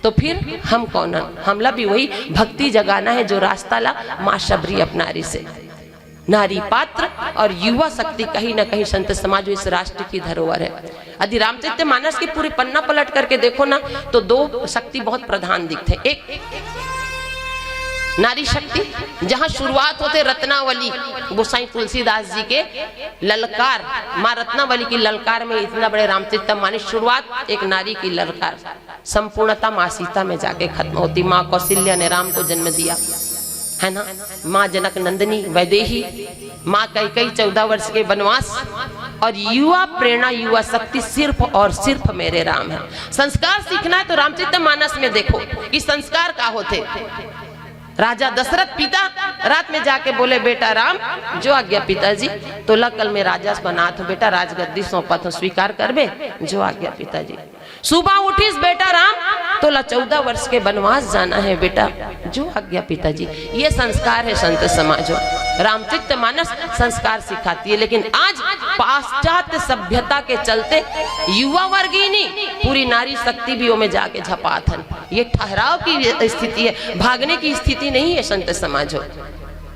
तो फिर हम कौन? हमला भी वही भक्ति जगाना है जो रास्ता ला माँ शबरी अपना रही से। नारी पात्र और युवा शक्ति कहीं ना कहीं संत समाज इस राष्ट्र की धरोहर है। यदि रामचरित मानस की पूरी पन्ना पलट करके देखो ना, तो दो शक्ति बहुत प्रधान दिखते। एक नारी शक्ति, जहां शुरुआत होते रत्नावली गोसाई तुलसीदास जी के ललकार, माँ रत्नावली की ललकार में इतना बड़े रामचरित मानस शुरुआत एक नारी की ललकार, संपूर्णता माँ सीता में जाके खत्म होती। माँ कौशल्या ने राम को जन्म दिया, है ना। माँ जनक नंदिनी वैदेही, माँ कैकेयी 14 वर्ष के वनवास, और युवा प्रेरणा, युवा शक्ति सिर्फ और सिर्फ मेरे राम है। संस्कार सीखना है तो रामचरित मानस में देखो कि संस्कार क्या होते। राजा दशरथ पिता रात में जाके बोले बेटा राम जो आज्ञा पिताजी। तोला कल में राजा बनात हो बेटा, राजगद्दी सौंपत हो स्वीकार करबे, जो आज्ञा पिताजी। सुबह उठीस बेटा राम, तोला 14 वर्ष के वनवास जाना है बेटा, जो आज्ञा पिताजी। ये संस्कार है संत समाजों। रामचरितमानस संस्कार सिखाती है, लेकिन आज पाश्चात्य सभ्यता के चलते युवा वर्ग ही नहीं, पूरी नारी शक्ति भी में जाके झपात है। ये ठहराव की स्थिति है, भागने की स्थिति नहीं है संत समाजों।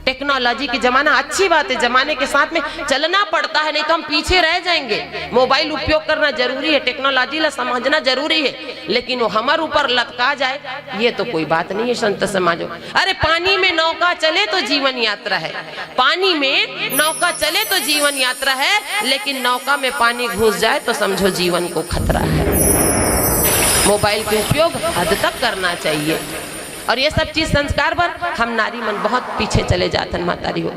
टेक्नोलॉजी की जमाना अच्छी बात है, जमाने के साथ में चलना पड़ता है, नहीं तो हम पीछे रह जाएंगे। मोबाइल उपयोग करना जरूरी है, टेक्नोलॉजी ला समझना जरूरी है, लेकिन वो हमारे ऊपर लटका जाए ये तो कोई बात नहीं है संत समाजों। अरे पानी में नौका चले तो जीवन यात्रा है, पानी में नौका चले तो जीवन यात्रा है, लेकिन नौका में पानी घुस जाए तो समझो जीवन को खतरा है। मोबाइल का उपयोग हद तक करना चाहिए, और ये सब चीज संस्कार पर हम नारी मन बहुत पीछे चले जाते हैं। मातारी हो,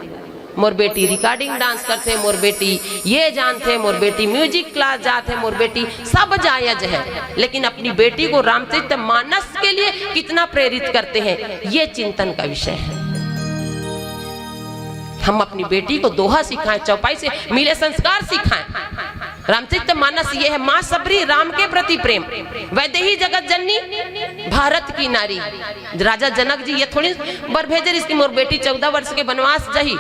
मोर बेटी रिकॉर्डिंग डांस करते, मोर बेटी ये जानते, मोर बेटी म्यूजिक क्लास जाते, मोर बेटी सब जायज है, लेकिन अपनी बेटी को रामचरितमानस के लिए कितना प्रेरित करते हैं ये चिंतन का विषय है। हम अपनी बेटी को दोहा सिखाएं, चौपाई से मिले संस्कार सिखाएं। रामचरितमानस ये है माँ सबरी राम के प्रति प्रेम, वैदेही जगत जननी भारत की नारी। राजा जनक जी ये थोड़ी बर भेजे इसकी मोर बेटी 14 वर्ष के वनवास जही।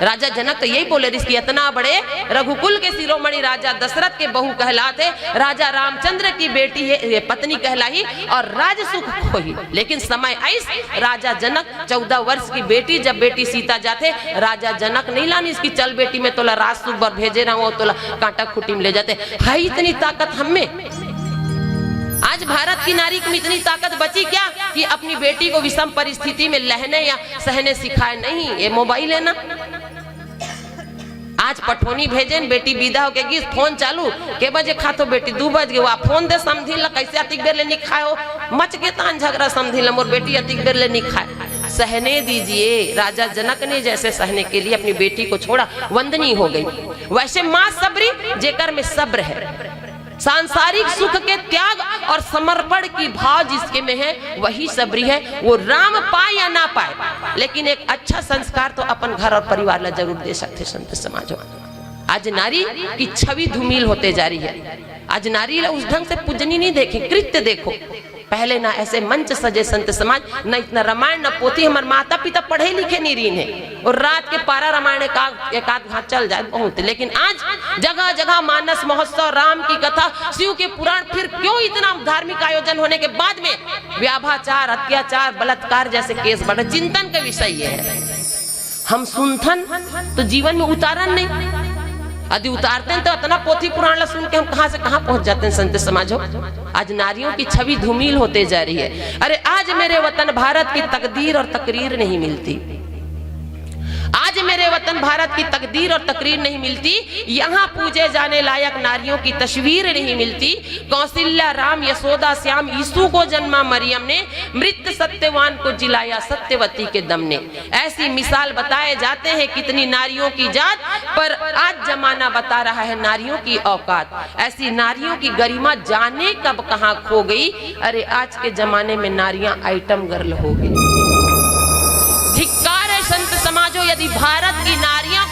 राजा जनक तो यही बोले इसकी इतना बड़े रघुकुल के शिरोमणि राजा दशरथ के बहू कहलाते, राजा रामचंद्र की बेटी है पत्नी कहलाई और राज सुख खोही। लेकिन समय ऐस राजा जनक 14 वर्ष की बेटी, जब बेटी सीता जाते राजा जनक नहीं लानी इसकी चल बेटी में तोला राज सुख बर भेजे रहा तोला कांटा खुटी ले जाते। है इतनी ताकत हम में? आज भारत की नारी में इतनी ताकत बची क्या कि अपनी बेटी को विषम परिस्थिति में लहने या सहने सिखाए? नहीं, ये मोबाइल है ना। आज पठोनी भेजे बेटी विदा होके गई, फोन चालू के बजे खातो बेटी 2 बज गए, वह फोन दे समझी ला कैसे अतिक बेर ले नहीं खाओ, मच के तान झगड़ा समझी ला मोर बेटी अतिक बेर ले नहीं खाए। सहने दीजिए, राजा जनक ने जैसे सहने के लिए अपनी बेटी को छोड़ा, वंदनीय हो गई, वैसे माँ सबरी जेकर में सब्र है, सांसारिक सुख के त्याग और समर्पण की भाव जिसके में है वही सबरी है। वो राम पाए या ना पाए, लेकिन एक अच्छा संस्कार तो अपन घर और परिवार ला जरूर दे सकते संत समाजों। आज नारी की छवि धूमिल होते जा रही है। आज नारी उस ढंग से पूजनी नहीं देखे, कृत्य देखो। पहले ना ऐसे मंच सजे संत समाज, न इतना रामायण न पोथी। हमारे माता पिता पढ़े लिखे नहीं रही है, और रात के पारा रामायण का एक आध घाट चल जाए बहुत। लेकिन आज जगह जगह मानस महोत्सव, राम की कथा, शिव के पुराण, फिर क्यों इतना धार्मिक आयोजन होने के बाद में व्याभाचार, अत्याचार, बलात्कार जैसे केस बढ़े? चिंतन का विषय ये है। हम सुनथन तो जीवन में उतारन नहीं, यदि उतारते हैं तो इतना पोथी पुराण सुन के हम कहां से कहां पहुंच जाते हैं संत समाजों। आज नारियों की छवि धूमिल होते जा रही है। अरे आज मेरे वतन भारत की तकदीर और तकरीर नहीं मिलती, आज मेरे वतन भारत की तकदीर और तकरीर नहीं मिलती। यहाँ पूजे जाने लायक नारियों की तस्वीर नहीं मिलती। कौशल्या, राम, यशोदा, श्याम, यीशु को जन्मा मरियम ने, मृत सत्यवान को जिलाया सत्यवती के दम ने। ऐसी मिसाल बताए जाते हैं कितनी नारियों की जात, पर आज जमाना बता रहा है नारियों की औकात। ऐसी नारियों की गरिमा जाने कब कहाँ खो गई। अरे आज के जमाने में नारियां आइटम गर्ल हो गई। धिक्कार है संत समाजों, यदि भारत की नारियों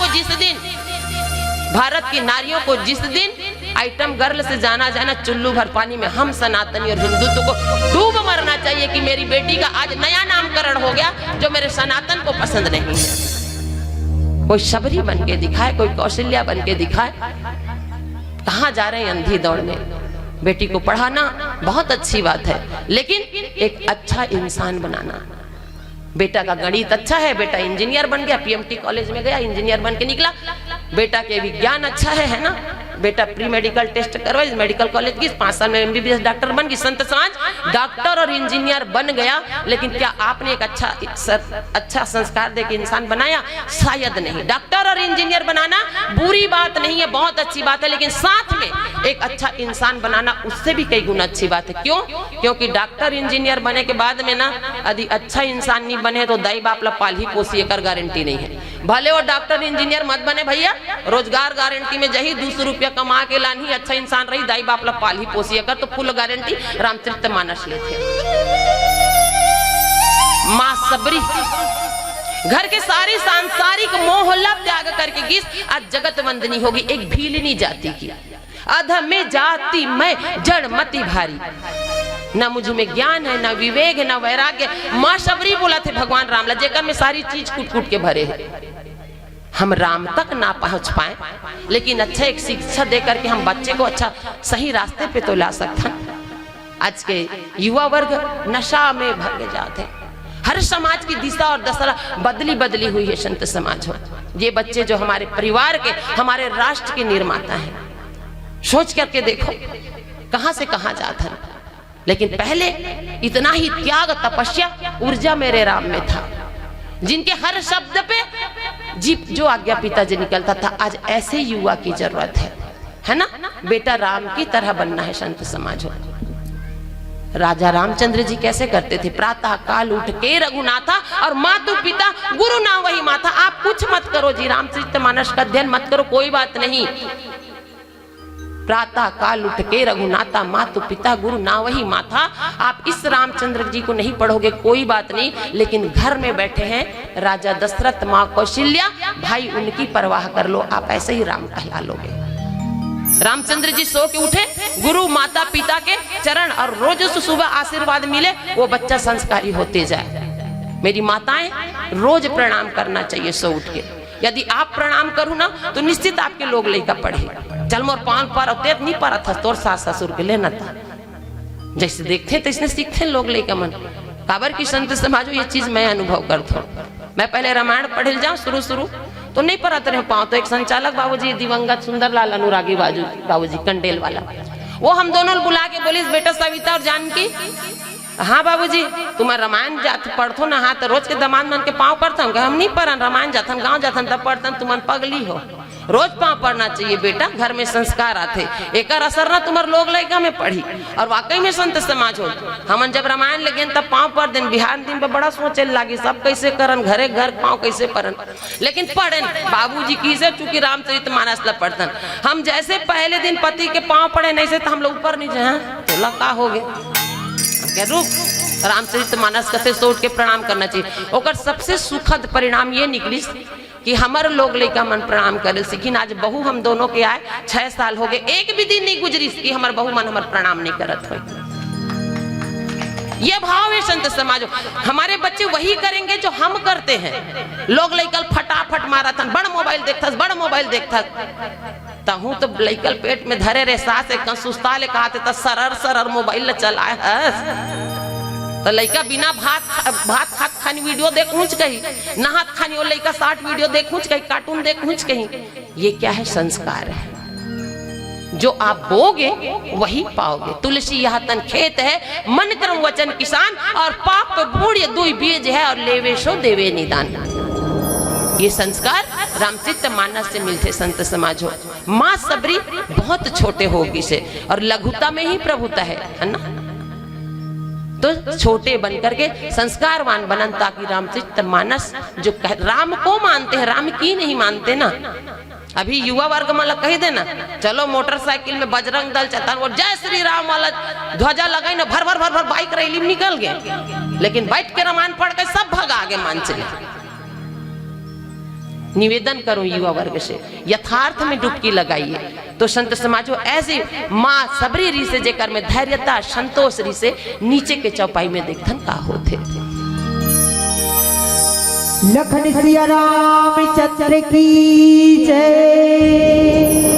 को जिस दिन आइटम गर्ल से जाना जाना, चुल्लू भर पानी में हम सनातनी और हिंदुत्व को डूब मरना चाहिए कि मेरी बेटी का आज नया नामकरण हो गया जो मेरे सनातन को पसंद नहीं है। कोई शबरी बन के दिखाए, कोई कौशल्या बन के दिखाए। कहाँ जा रहे हैं अंधी दौड़ में? बेटी को पढ़ाना बहुत अच्छी बात है, लेकिन एक अच्छा इंसान बनाना। बेटा का गणित अच्छा है, बेटा इंजीनियर बन गया, पीएमटी कॉलेज में गया, इंजीनियर बन के निकला। बेटा के विज्ञान अच्छा है ना, बेटा प्री मेडिकल टेस्ट करवाई, मेडिकल कॉलेज की 5 साल में एमबीबीएस डॉक्टर बन गई। संत समाज डॉक्टर और इंजीनियर बन गया, लेकिन क्या आपने एक अच्छा संस्कार देके इंसान बनाया? शायद नहीं। डॉक्टर और इंजीनियर बनाना बुरी बात नहीं है, बहुत अच्छी बात है, लेकिन साथ में एक अच्छा इंसान बनाना उससे भी कई गुना अच्छी बात है। क्यों? क्योंकि डॉक्टर इंजीनियर बने के बाद में ना यदि अच्छा इंसान नहीं बने तो दाई बाप ला पाली पोसी कर गारंटी नहीं है। भले वो डॉक्टर इंजीनियर मत बने भैया, रोजगार गारंटी में जही 200 रुपया कमा के लानी, अच्छा इंसान रही, दाई बाप ला पाली पोसी कर तो फुल गारंटी रामचरितमानस लेते। माँ सबरी घर के सारी सांसारिक मोह लभ त्याग करके गीस आज जगत वंदनी होगी एक भीलनी जाति की। अध में जाति मैं जड़मति भारी, न मुझ में ज्ञान है न विवेक है न वैराग्य। माँ सबरी बोला थे भगवान रामला जेकर में सारी चीज कूट कूट के भरे है। हम राम तक ना पहुंच पाए लेकिन अच्छा एक शिक्षा दे करके हम बच्चे को अच्छा सही रास्ते पे तो ला सकते हैं। आज के युवा वर्ग नशा में भग जाते हैं। हर समाज की दिशा और दशा बदली बदली हुई है। संत समाज हो, ये बच्चे जो हमारे परिवार के हमारे राष्ट्र के निर्माता हैं, सोच करके देखो कहां से कहां जाता है। लेकिन पहले इतना ही त्याग तपस्या ऊर्जा मेरे राम में था, जिनके हर शब्द पे जीप जो आज्ञा पिताजी निकलता था। आज ऐसे युवा की जरूरत है ना। बेटा राम की तरह बनना है। संत समाज हो, राजा रामचंद्र जी कैसे करते थे? प्रातः काल उठ के रघुनाथा और मातु पिता गुरु ना वही माथा। आप कुछ मत करो जी, रामचरितमानस का अध्ययन मत करो, कोई बात नहीं। प्रातः काल उठ के रघुनाथा मातु पिता गुरु ना वही माथा। आप इस रामचंद्र जी को नहीं पढ़ोगे कोई बात नहीं, लेकिन घर में बैठे हैं राजा दशरथ माँ कौशल्या, भाई उनकी परवाह कर लो, आप ऐसे ही राम कहला लोगे। रामचंद्र जी सो के उठे, गुरु माता पिता के चरण और रोज सुबह आशीर्वाद मिले, वो बच्चा संस्कारी होते जाए। मेरी माताएं रोज प्रणाम करना चाहिए सो उठ के। यदि आप प्रणाम करूँ ना तो निश्चित आपके लोग लेकर पढ़े। चल मोर पान पर उतर नहीं पारा था, तोर सास ससुर के लेना था। जैसे देखते तो इसने सीखते लोग लेकर मन काबर की संत समाजो ये चीज मैं अनुभव करता हूँ। मैं पहले रामायण पढ़े जाऊँ शुरू तो नहीं पढ़ाते रहे पाऊँ, तो एक संचालक बाबूजी दिवंगत सुंदरलाल अनुरागी बाबूजी कंडेल वाला, वो हम दोनों बुला के बोले बेटा सविता और जानकी, हाँ बाबूजी तुम रामायण जात पढ़थो ना, हाँ तो रोज के दमान मन के पाँव पढ़ता हूँ। हम नहीं पढ़न, रामायण जाथन गाँव जाथन तब पढ़तन, तुम पगली हो। रोज पाँव पढ़ना चाहिए बेटा, घर में संस्कार आते, एक असर ना तुम्हारे लोग लड़का में पढ़ी। और वाकई में संत समाज हो, हमन जब रामायण लगे तब पाँव पढ़ दिन, बिहार दिन पर बड़ा सोचे लगी सब कैसे करन, घरे घर पाँव कैसे पढ़न, लेकिन पढ़न बाबूजी की से चूंकि रामचरितमानस ला पढ़तन। हम जैसे पहले दिन पति के पाँव पढ़े नहीं से तो हम लोग ऊपर नहीं जाए तो लगा हो गए। रुक, रामचरितमानस कसे सोच के प्रणाम करना चाहिए। और सबसे सुखद परिणाम ये निकली कि हमारे लोग लेकर मन प्रणाम करे सीखिन। आज बहू हम दोनों के आए 6 साल हो गए, एक भी दिन नहीं गुजरी कि हमारे बहू मन हमारे प्रणाम नहीं करत हो। ये भाव है संत समाज। हमारे बच्चे वही करेंगे जो हम करते हैं। लोग लेकर फटाफट मारा था, बड़ मोबाइल देखता तहू तो लइकल पेट में धरे रे सास एक सुस्ता ले कहते तो सरर मोबाइल चलाए है। तो लइका बिना भात खात खानी वीडियो देखूच कही, नहात खानी और लइका 60 वीडियो देखूच कही, कार्टून देखूच कही। ये क्या है? संस्कार है। जो आप बोगे वही पाओगे। तुलसी यह तन खेत है, मन कर्म वचन किसान, और पाप बूढ़ दुई बीज है, और लेवे सो देवे निदान। ये संस्कार रामचरितमानस से मिलते संत समाज हो। माँ सबरी बहुत छोटे होगी से, और लघुता में ही प्रभुता है ना। तो छोटे बन करके संस्कारवान बनन, ताकि रामचरितमानस जो राम को मानते हैं, राम की नहीं मानते ना। अभी युवा वर्ग वाला कह देना चलो मोटरसाइकिल में बजरंग दल चलता और जय श्री राम वाला ध्वजा लगाई ना, भर बाइक रैली में निकल गए, लेकिन बैठ के रामायण पढ़ के सब भगा आगे मान चले। निवेदन करूं युवा वर्ग से, यथार्थ में डुबकी लगाइए। तो संत समाजो ऐसे माँ सबरी री से जेकर में धैर्यता संतोष री से नीचे के चौपाई में देखथन का होते। लखन सिया रामचंद्र की जय।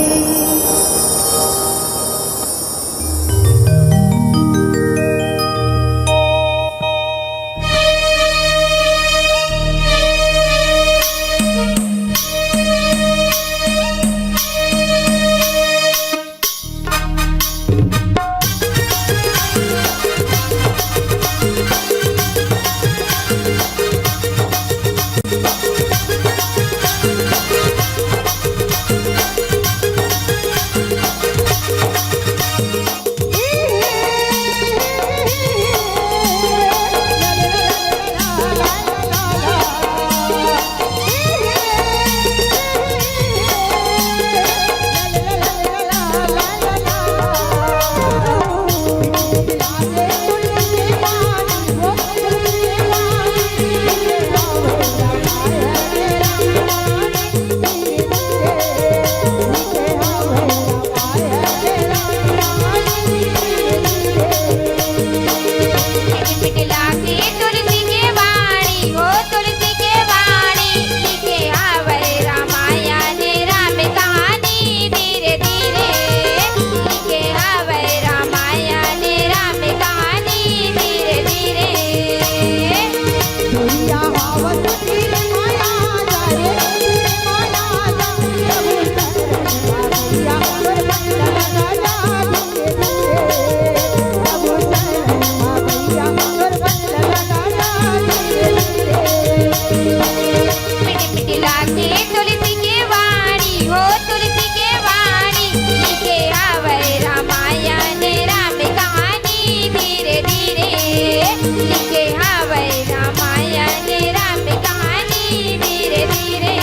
लिखे हवै रामायण राम कहानी धीरे धीरे।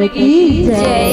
की जय।